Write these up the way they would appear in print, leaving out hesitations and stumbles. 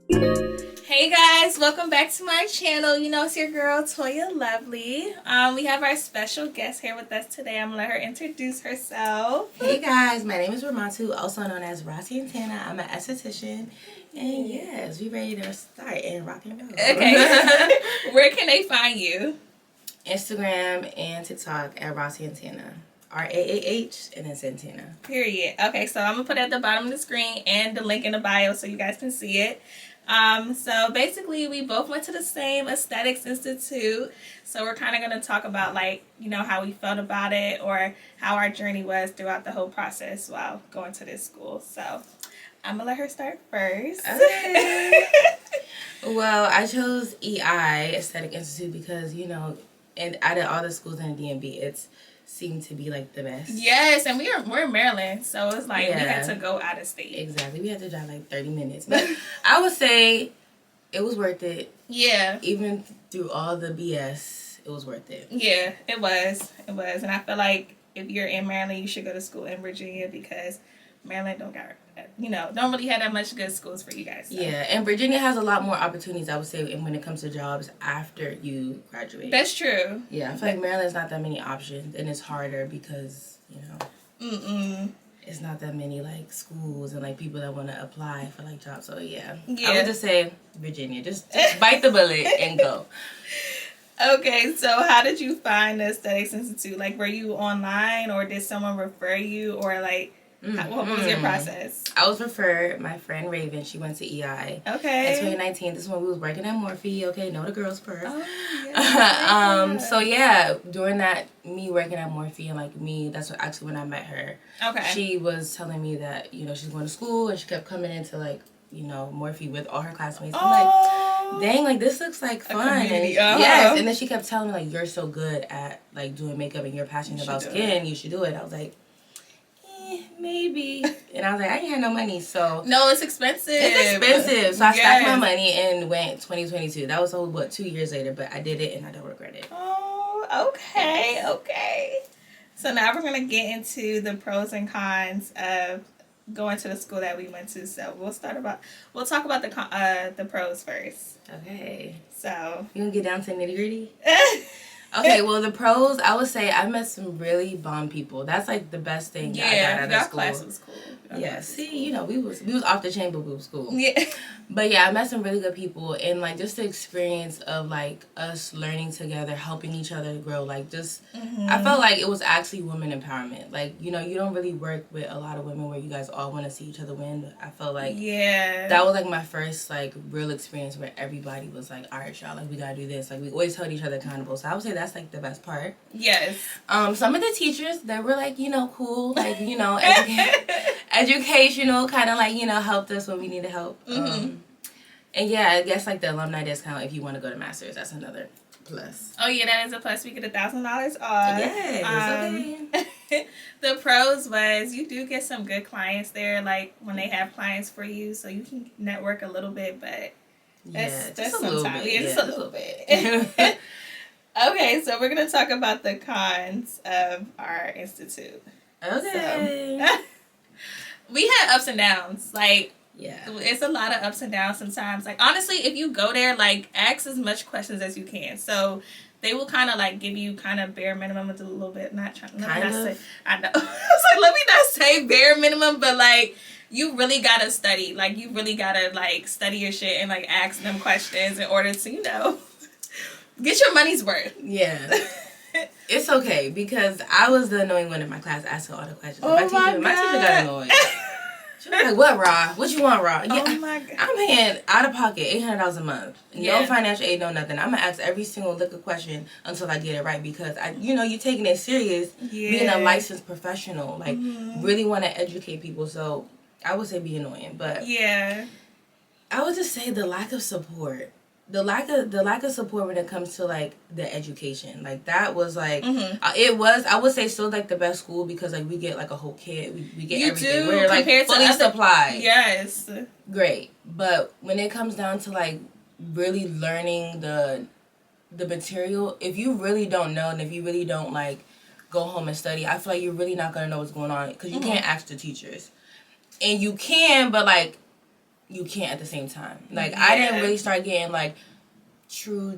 Hey guys, welcome back to my channel. You know, it's your girl Toya Lovely. We have our special guest here with us today. I'm gonna let her introduce herself. Hey guys, my name is Ramatu, also known as RaahSantana. I'm an esthetician, and yes, we ready to start and rock and roll. Okay. Where can they find you? Instagram and TikTok at RaahSantana. RAAH and then Santana. Period. Okay, so I'm gonna put it at the bottom of the screen and the link in the bio so you guys can see it. So basically we both went to the same Aesthetics Institute. So we're kind of going to talk about how we felt about it or how our journey was throughout the whole process while going to this school. So I'm going to let her start first. Okay. Well, I chose EI, Aesthetic Institute, because, and out of all the schools in the DMV, it's seemed to be like the best. Yes, and we're in Maryland, so it's like we had to go out of state. Exactly. We had to drive like 30 minutes. But I would say it was worth it. Yeah. Even through all the BS, it was worth it. Yeah, it was. It was. And I feel like if you're in Maryland, you should go to school in Virginia because Maryland don't really have that much good schools for you guys. So. Yeah, and Virginia has a lot more opportunities, I would say, when it comes to jobs after you graduate. That's true. Yeah, I feel like Maryland's not that many options, and it's harder because, it's not that many, like, schools and, like, people that want to apply for, like, jobs. So, yeah. I would just say Virginia. Just bite the bullet and go. Okay, so how did you find the Aesthetics Institute? Like, were you online, or did someone refer you, or, like, what was your process? I was referred. My friend Raven, she went to EI. Okay. In 2019, this is when we was working at Morphe. Okay, know the girls first. Oh, yeah. So yeah, during that, me working at Morphe and like me, that's actually when I met her. Okay. She was telling me that, she's going to school and she kept coming into like, Morphe with all her classmates. I'm like, dang, like this looks like fun. And, yes, and then she kept telling me like, you're so good at like doing makeup and you're passionate about skin, you should do it. I was like, maybe. And I was like, I ain't had no money, so. No, it's expensive. It's expensive. So I stacked my money and went 2022. That was, 2 years later, but I did it and I don't regret it. Oh, okay. So now we're going to get into the pros and cons of going to the school that we went to. So we'll talk about the pros first. Okay. So. You going to get down to nitty gritty? Okay, well, the pros, I would say I met some really bomb people. That's, like, the best thing I got out of school. Class was cool. Yeah, see, we was off the chain, but we was cool. Yeah. But, yeah, I met some really good people. And, like, just the experience of, like, us learning together, helping each other to grow. Like, just, I felt like it was actually women empowerment. Like, you don't really work with a lot of women where you guys all want to see each other win. But I felt like that was, like, my first, like, real experience where everybody was like, all right, y'all, like, we got to do this. Like, we always held each other accountable. So I would say that's like the best part. Yes. Some of the teachers that were like, cool, like, educational, kind of like, helped us when we needed help. And yeah, I guess like the alumni discount if you want to go to masters, that's another plus. Oh yeah, that is a plus. We get $1,000 off. Yes. Okay. The pros was you do get some good clients there, like when they have clients for you, so you can network a little bit, but that's a little bit. Yeah, just a little bit. Okay, so we're going to talk about the cons of our institute. Okay. So, we had ups and downs. Like, yeah, it's a lot of ups and downs sometimes. Like, honestly, if you go there, like, ask as much questions as you can. So, they will kind of, like, give you kind of bare minimum a little bit. I know. I was like, let me not say bare minimum, but, like, you really got to study. Like, you really got to, like, study your shit and, like, ask them questions in order to, get your money's worth. Yeah. It's okay because I was the annoying one in my class asking all the questions. Oh my teacher got annoyed. She was like, what, Raah? What you want, Raah? Yeah, oh my God. I'm paying out of pocket $800 a month. Yeah. No financial aid, no nothing. I'm going to ask every single liquor question until I get it right because, you're taking it serious, being a licensed professional. Like, really want to educate people. So, I would say be annoying. But yeah, I would just say the lack of support. The lack of support when it comes to like the education, like that was like it was, I would say, still like the best school because like we get like a whole kit, we get everything. We're like fully supplied. Yes, great. But when it comes down to like really learning the material, if you really don't know and if you really don't like go home and study, I feel like you're really not gonna know what's going on because you can't ask the teachers, and you can, but like you can't at the same time. Like, I didn't really start getting, like, true,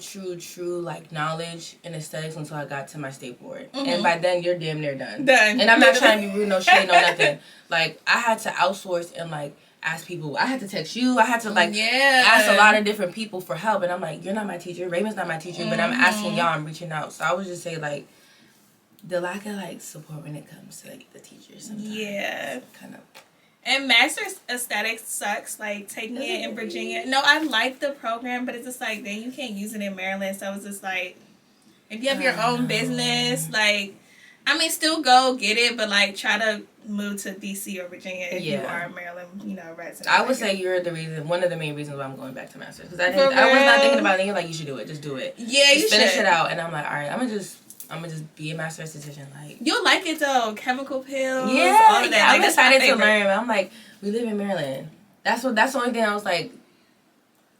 like, knowledge in aesthetics until I got to my state board. And by then, you're damn near done. And I'm not trying to be rude, no shade, no nothing. Like, I had to outsource and, like, ask people. I had to text you. I had to, like, ask a lot of different people for help. And I'm like, you're not my teacher. Raven's not my teacher. But I'm asking y'all. I'm reaching out. So I would just say, like, the lack of, like, support when it comes to, like, the teachers sometimes. Yeah. Kind of. And master's aesthetics sucks, like, taking it in Virginia. No, I like the program, but it's just like, then you can't use it in Maryland. So it's just like, if you have your own business, like, I mean, still go get it, but, like, try to move to D.C. or Virginia if you are a Maryland, resident. I would say you're the reason, one of the main reasons why I'm going back to master's. Because I was not thinking about it. And you're like, you should do it. Just do it. Yeah, you should. Finish it out. And I'm like, all right, I'm gonna just be a master esthetician. Like, you'll like it though. Chemical pills. Yeah, all of that. I'm excited to learn. I'm like, we live in Maryland. That's the only thing I was like,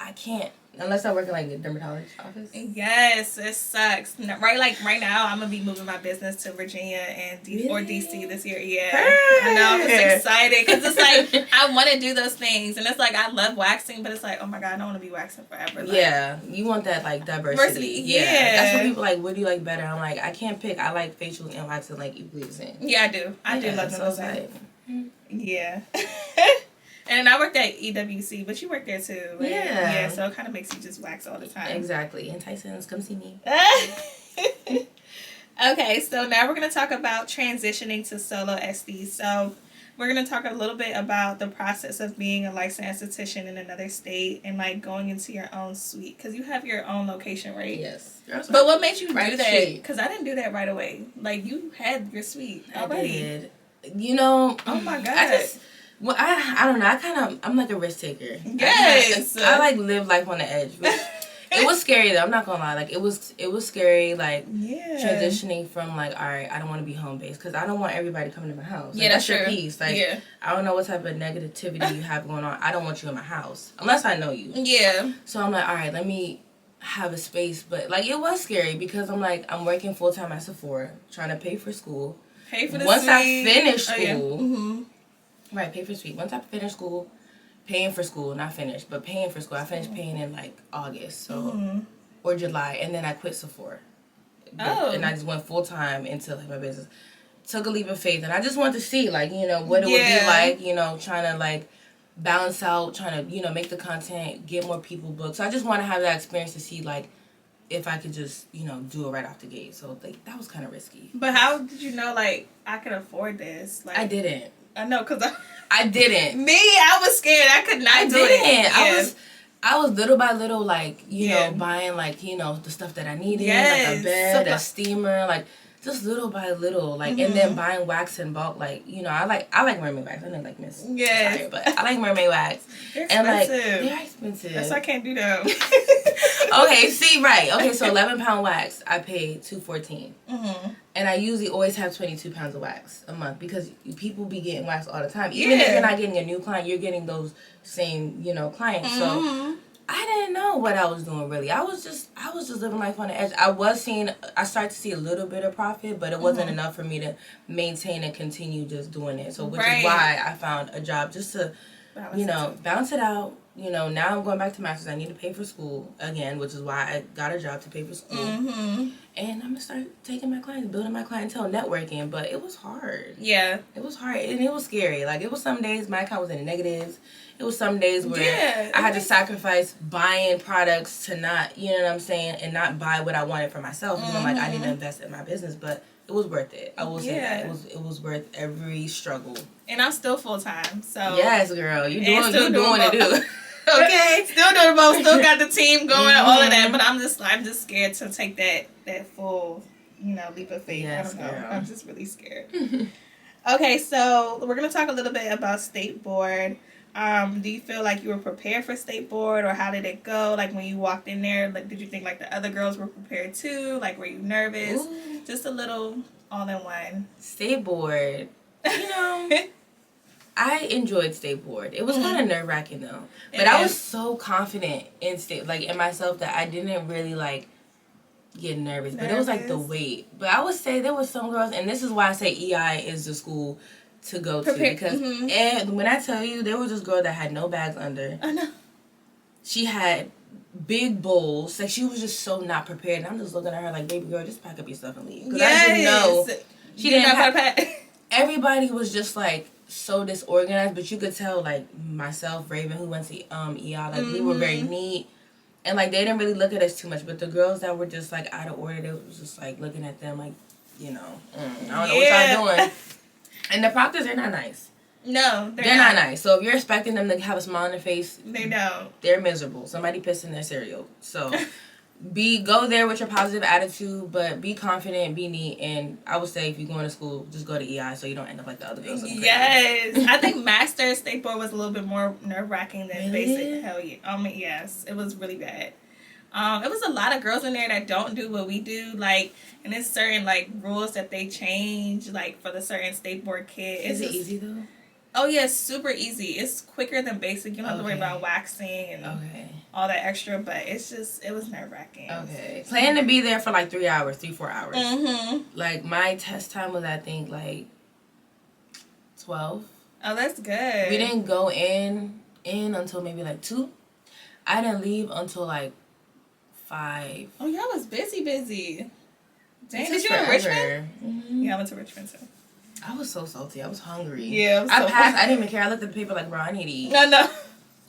I can't unless I work in like a dermatologist office. Yes, it sucks. Right now, I'm gonna be moving my business to Virginia and or DC this year. Yeah, I know. I'm just excited because it's like I want to do those things, and it's like I love waxing, but it's like, oh my god, I don't want to be waxing forever. Like, yeah, you want that like diversity. Yeah, that's what people like. What do you like better? I'm like, I can't pick. I like facials and waxing like equally the same. Yeah, I do. I do love those. Yeah. And I worked at EWC, but you worked there too. Right? Yeah, so it kind of makes you just wax all the time. Exactly. And Tyson's, come see me. Okay, so now we're going to talk about transitioning to solo SD. So we're going to talk a little bit about the process of being a licensed esthetician in another state and like going into your own suite. Because you have your own location, right? Yes. But what made you do that? Because I didn't do that right away. Like, you had your suite already. I did. You know. Oh my God. Well, I don't know. I'm like a risk taker. Yes. I like live life on the edge. It was scary though. I'm not gonna lie. Like it was scary. Like transitioning from like, all right, I don't want to be home based because I don't want everybody coming to my house. Like, that's your piece. Like I don't know what type of negativity you have going on. I don't want you in my house unless I know you. Yeah. So I'm like, all right, let me have a space. But like it was scary because I'm like I'm working full time at Sephora, trying to pay for school. Pay for the Once suite. I finish school. Right, pay for suite. Once I finish school, paying for school, not finished, but paying for school. I finished paying in like August, so or July, and then I quit Sephora. And I just went full time into like my business. Took a leap of faith, and I just wanted to see like what it would be like, trying to like balance out, trying to make the content, get more people booked. So I just want to have that experience to see like if I could just do it right off the gate. So like that was kind of risky. But how did you know like I could afford this? Like I didn't. I know, because I didn't. I was scared. I could not do it. I was little by little, like, buying, like, the stuff that I needed. Like a bed, a steamer, like, just little by little. Like, and then buying wax in bulk. Like, I like mermaid wax. I didn't like Miss. Yeah. But I like mermaid wax. They're expensive. And, like, they're expensive. That's why I can't do them. Okay, see, right. Okay, so 11-pound wax, I paid $214. And I usually always have 22 pounds of wax a month because people be getting wax all the time. Even if you're not getting a new client, you're getting those same, clients. So I didn't know what I was doing really. I was just living life on the edge. I started to see a little bit of profit, but it wasn't enough for me to maintain and continue just doing it. So which is why I found a job just to, balance it out. Now I'm going back to master's. I need to pay for school again, which is why I got a job to pay for school. And I'm going to start taking my clients, building my clientele, networking. But it was hard. Yeah. It was hard. And it was scary. Like, it was some days my account was in the negatives. It was some days where I had to sacrifice buying products to not, you know what I'm saying, and not buy what I wanted for myself. Because I'm like, I need to invest in my business. But it was worth it. I will say that. It was worth every struggle. And I'm still full-time, so. Yes, girl. You're doing what you do. Okay, still doing both. Still got the team going, all of that. But I'm just scared to take that full, leap of faith. Yes, I don't know. Girl. I'm just really scared. Okay, so we're gonna talk a little bit about state board. Do you feel like you were prepared for state board, or how did it go? Like when you walked in there, like did you think like the other girls were prepared too? Like were you nervous? Ooh. Just a little all in one. State board, I enjoyed state board. It was kind of nerve-wracking though. But I was so confident in in myself that I didn't really get nervous. But it was like the weight. But I would say there was some girls, and this is why I say EI is the school to go to. Because and when I tell you, there was this girl that had no bags under. I know. She had big bowls. Like, she was just so not prepared. And I'm just looking at her like, baby girl, just pack up your stuff and leave. Because I just know she didn't pack. Everybody was just like so disorganized, but you could tell, like, myself, Raven, who went to EI, like, we were very neat. And, like, they didn't really look at us too much. But the girls that were just, like, out of order, they was just, like, looking at them like, you know, I don't know what y'all doing. And the proctors, they're not nice. No, they're not nice. So if you're expecting them to have a smile on their face, they don't. They're miserable. Somebody pissed in their cereal. So go there with your positive attitude, but be confident, be neat, and I would say if you're going to school, just go to EI so you don't end up like the other girls. Yes. I think Master Skateboard was a little bit more nerve-wracking than Basic. Hell yeah. Yes. It was really bad. It was a lot of girls in there that don't do what we do, like, and there's certain, like, rules that they change, like, for the certain skateboard kid. Is it easy, though? Oh, yeah, it's super easy. It's quicker than Basic. You don't have to worry about waxing and all that extra, but it's just, it was nerve-wracking. Okay. Plan to be there for, like, 4 hours. Like, my test time was, I think, like, 12. Oh, that's good. We didn't go in until maybe, like, 2. I didn't leave until, like, 5. Oh, y'all was busy. Dang, did you go to Richmond? Yeah, I went to Richmond too. I was so salty. I was hungry. Yeah, I passed. I didn't even care. I looked at the paper like, bro, I need to eat. No. I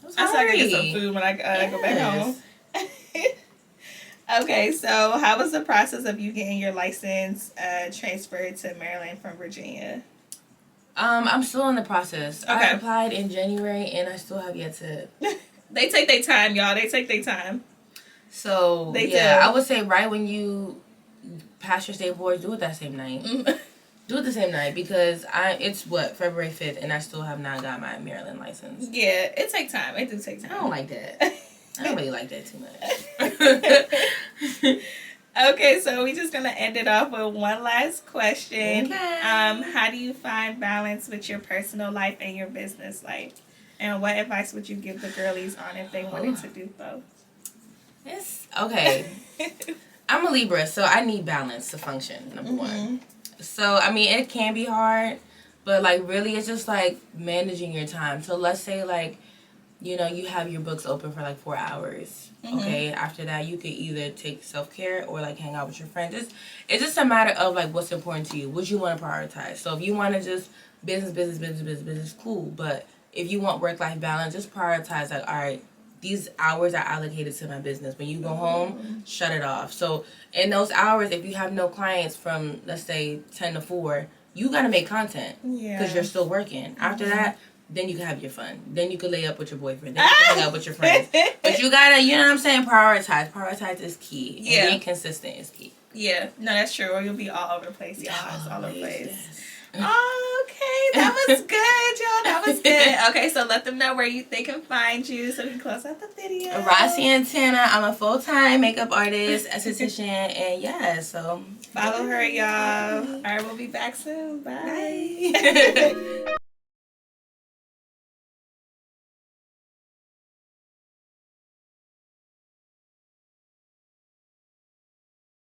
was I said I could get some food when I go back home. Okay, so how was the process of you getting your license transferred to Maryland from Virginia? I'm still in the process. Okay. I applied in January and I still have yet to. They take their time, y'all. They take their time. So they do. I would say right when you pass your state boards, do it that same night. Do it the same night because it's February 5th and I still have not got my Maryland license. Yeah, it takes time. It do take time. I don't like that. I don't really like that too much. Okay, so we're just gonna end it off with one last question. Okay. How do you find balance with your personal life and your business life? And what advice would you give the girlies on if they wanted to do both? Okay. I'm a Libra, so I need balance to function, number one. So, I mean, it can be hard, but, like, really, it's just, like, managing your time. So, let's say, like, you know, you have your books open for, like, 4 hours, okay? After that, you could either take self-care or, like, hang out with your friends. It's just a matter of, like, what's important to you, what you want to prioritize. So, if you want to just business, cool. But if you want work-life balance, just prioritize, like, all right, these hours are allocated to my business. When you go home, shut it off. So in those hours, if you have no clients from, let's say, 10 to 4, you got to make content because you're still working. After that, then you can have your fun. Then you can lay up with your boyfriend. Then you can hang out with your friends. But you got to, you know what I'm saying, prioritize. Prioritize is key. And being consistent is key. Yeah. No, that's true. Or you'll be all over the place. All over the place. Yes. Okay, that was good, y'all. That was good. Okay, so let them know where they can find you so we can close out the video. RaahSantana. I'm a full-time makeup artist, esthetician, and so follow her, y'all. All right, we'll be back soon. Bye.